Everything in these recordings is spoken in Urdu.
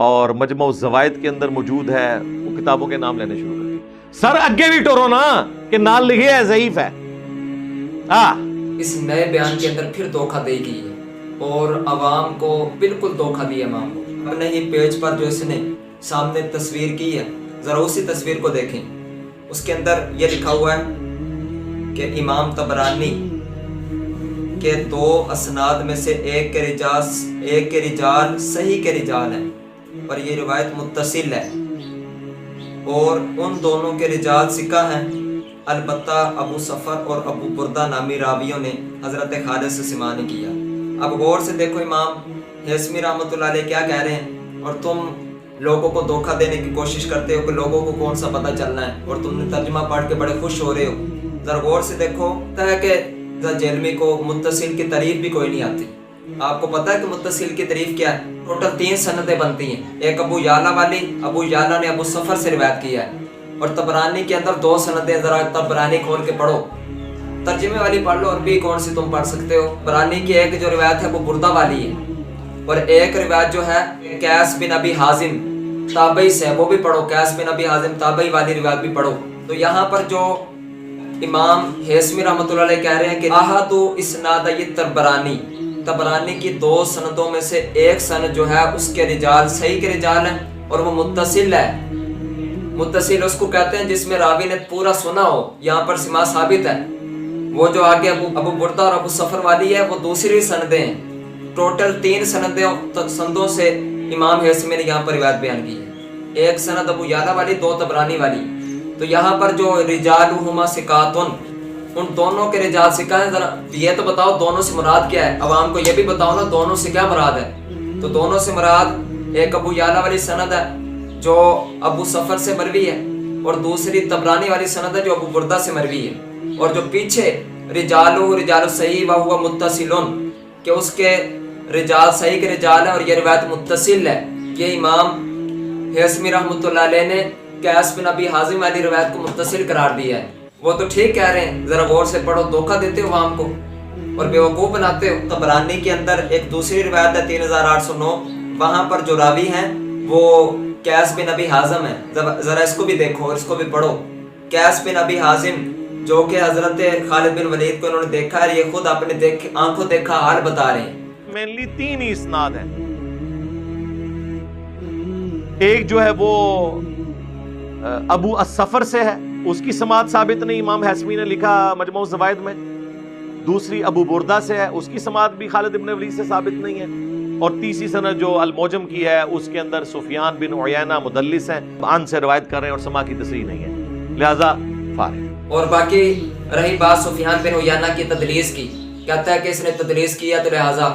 اور مجمع الزوائد کے اندر موجود ہے، وہ کتابوں کے نام لینے شروع کر دیے. سر اگے بھی ٹورو نا کہ نال لکھے ہے ضعیف ہے. اس نئے بیان کے اندر پھر دھوکہ دے گی ہے اور عوام کو بالکل دھوکہ دیا امام کو. اپنے ہی پیج پر جو اس نے سامنے تصویر کی ہے، ذرا اسی تصویر کو دیکھیں. اس کے اندر یہ لکھا ہوا ہے کہ امام طبرانی کے 2 اسناد میں سے ایک کے رجال صحیح کے رجال ہیں اور یہ روایت متصل ہے اور ان دونوں کے رجال ثقہ ہیں. البتہ ابو صفر اور ابو بردہ نامی راویوں نے حضرت خالد سے سماع نہیں کیا. اب غور سے دیکھو امام ہیثمی رحمۃ اللہ علیہ کیا کہہ رہے ہیں، اور تم لوگوں کو دھوکہ دینے کی کوشش کرتے ہو کہ لوگوں کو کون سا پتہ چلنا ہے، اور تم نے ترجمہ پڑھ کے بڑے خوش ہو رہے ہو. ذرا غور سے دیکھو کہ جیلمی کو متصل کی تعریف بھی کوئی نہیں آتی. آپ کو پتا ہے کہ متصل کی تعریف کیا ہے؟ ٹوٹل 3 سندیں بنتی ہیں. ایک ابو یعلا والی، ابو یعلا نے ابو صفر سے روایت کیا ہے، اور طبرانی کے اندر 2 سندیں. ذرا طبرانی کھول کے پڑھو، ترجمے والی پڑھ لو، عربی کون سی تم پڑھ سکتے ہو. طبرانی کی ایک جو روایت ہے وہ بردہ والی ہے، اور ایک روایت جو ہے قیس بن ابی حازم تابعی سے، وہ بھی پڑھو. قیس بن ابی حازم تابعی والی روایت بھی پڑھو. تو یہاں پر جو امام ہیثمی رحمۃ اللہ علیہ کہہ رہے ہیں کہ احد اسناد طبرانی کی 2 سندوں میں سے ایک سند جو ہے اس کے رجال صحیح کے رجال ہیں اور وہ متصل ہے. متصل اس کو کہتے ہیں جس میں راوی نے پورا سنا ہو. یہاں پر سماع ثابت ہے. وہ جو آگے ابو بردہ اور ابو صفر والی ہے وہ دوسری سندیں ہیں. ٹوٹل 3 سندوں سے امام ہیثمی نے یہاں پر روایت بیان کی ہے. ایک سند ابو یعلا والی، 2 طبرانی والی. تو یہاں پر جو رجالہما ثقاتن، ان دونوں کے رجال ثقہ ہیں. ذرا یہ تو بتاؤ دونوں سے مراد کیا ہے، عوام کو یہ بھی بتاؤ نا دونوں سے کیا مراد ہے. تو دونوں سے مراد ایک ابو یعلا والی سند ہے جو ابو صفر سے مروی ہے، اور دوسری طبرانی والی سند ہے جو ابو بردہ سے مروی ہے. اور جو پیچھے رجال صحیح وہو متصلن، کہ اس کے رجال صحیح کے رجال ہیں اور یہ روایت متصل ہے. یہ امام ہیثمی رحمۃ اللہ علیہ نے قیس بن ابی حازم والی روایت کو متصل قرار دیا ہے. وہ تو ٹھیک کہہ رہے ہیں، ذرا غور سے پڑھو. دھوکہ دیتے ہو عوام کو اور بیوقوف بناتے ہو. طبرانی کے اندر ایک دوسری روایت ہے 3809، وہاں پر جو راوی ہیں وہ قیس بن ابی حازم ہے. ذرا اس کو بھی دیکھو اور اس کو بھی پڑھو. قیس بن ابی حازم جو کہ حضرت خالد بن ولید کو انہوں نے دیکھا ہے، یہ خود اپنے آنکھوں دیکھا حال بتا رہے ہیں. مینلی 3 ہی اسناد ہیں. ایک جو ہے وہ ابو الصفر سے ہے، اس کی سماعت ثابت نہیں، امام ہیثمی نے لکھا مجمع الزوائد میں. دوسری ابو بردہ سے ہے، اس کی سماعت بھی خالد بن ولید سے ثابت نہیں ہے. اور تیسری سند جو الموجم کی ہے اس کے اندر سفیان بن عیینہ مدلس ہیں، عن سے روایت کر رہے ہیں اور سماع کی تصریح نہیں ہے، لہذا فارغ. اور باقی رہی بات سفیان بن عیینہ کی تدلیس کی، کہتا ہے کہ اس نے تدلیس کیا تو لہذا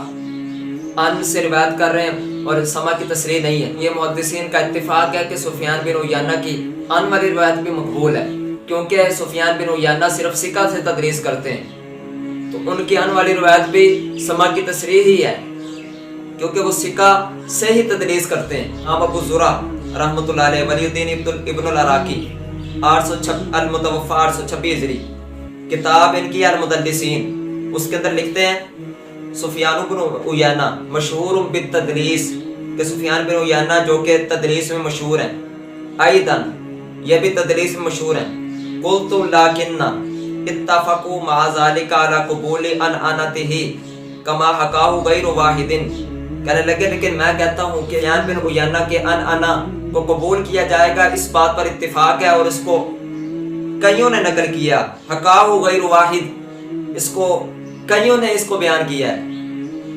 ان سے روایت کر رہے ہیں اور سماع کی تصریح نہیں ہے. یہ محدثین کا اتفاق ہے کہ سفیان بن عیینہ کی ان والی روایت بھی مقبول ہے، کیونکہ سفیان بن عیینہ صرف ثقہ سے تدلیس کرتے ہیں، تو ان کی ان والی روایت بھی سماع کی تصریح ہی ہے کیونکہ وہ ثقہ سے ہی تدلیس کرتے ہیں. ہم ابو زرع رحمۃ اللہ علیہ ولی الدین ابن العراقی 826 المتوفى 826 ہجری کتاب ان کی المدلسین، اس کے اندر لکھتے ہیں سفیان بن عیینہ مشہور بالتدلیس، کہ سفیان بن عیینہ جو کہ تدلیس میں مشہور ہیں. ایضاً یہ بھی تدلیس میں مشہور ہیں. قلت لکن اتفقوا مع ذلك على قبول انعنته كما حكاه غير واحد. کہنے لگے لیکن میں کہتا ہوں کہ سفیان بن عیینہ کے انعنا کو قبول کیا جائے گا، اس بات پر اتفاق ہے اور اس کو کئیوں نے نقل کیا. حکاہ غیر واحد، اس کو کئیوں نے اس کو بیان کیا ہے.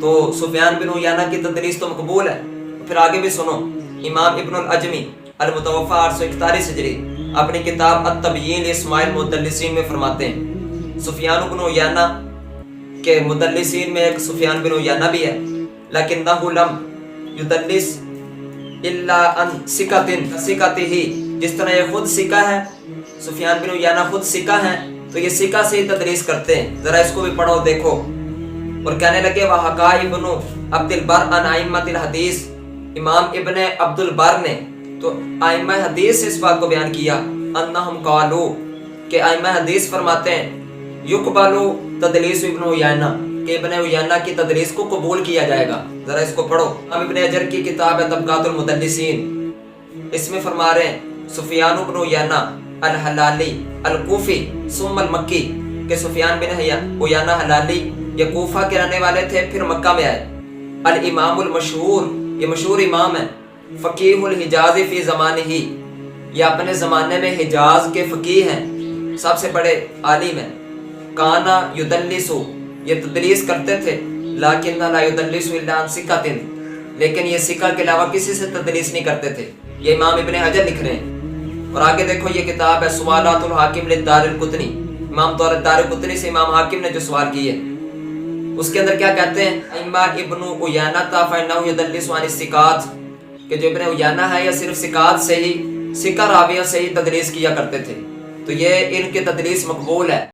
تو سفیان بن عیینہ کی تدلیس تو مقبول ہے. پھر آگے بھی سنو. امام ابن العجمی المتوفى 841 ہجری اپنی کتاب التبیین اسماعیل مدلسین میں فرماتے ہیں سفیان بن عیینہ کے مدلسین میں ایک سفیان بن عیینہ بھی ہے، لکنہ لم یدلس الا ان ثقتہ، جس طرح یہ خود ثقہ ہے، سفیان بن عیینہ خود ثقہ ہیں تو یہ ثقہ سے ہی تدریس کرتے ہیں. ذرا اس کو بھی پڑھو دیکھو. اور کہنے لگے وحکا ابن عبد البر عن ائمۃ الحدیث، امام ابن عبد البر نے تو ائمہ حدیث سے اس بات کو بیان کیا انہم قالوا کہ ائمہ حدیث فرماتے ہیں یقبل تدلیس ابن عیینہ، کہ کہ ابن عیینہ کی تدریس کو قبول کیا جائے گا. ذرا اس کو پڑھو. اب ابن حجر کی کتاب ہے طبقات المدلسین، اس میں فرما رہے ہیں سفیان بن عیینہ الحلالی الکوفی ثم المکی، کہ سفیان بن عیینہ حلالی یہ کوفہ کے رہنے والے تھے، پھر مکہ میں آئے. الامام المشہور، یہ مشہور امام ہے. فقیہ الحجاز فی زمانہ، یہ اپنے زمانے میں حجاز کے فقیہ ہیں، سب سے بڑے عالم ہیں. کانا یدلسو، یہ تدریس کرتے تھے. لیکن لا یدلس الا عن ثقۃ، لیکن یہ ثقہ کے علاوہ کسی سے تدریس نہیں کرتے تھے. یہ امام ابن حجر لکھ رہے ہیں. اور آگے دیکھو یہ کتاب ہے سوالات الحاکم للدار القطنی، امام دار قطنی سے امام حاکم نے جو سوال کیے، اس کے اندر کیا کہتے ہیں؟ اما ابن عیینہ فانہ یدلس عن الثقات، کہ جو ابن عیینہ ہے یہ صرف ثقات سے ہی، ثقہ راویوں سے ہی تدریس کیا کرتے تھے، تو یہ ان کی تدریس مقبول ہے.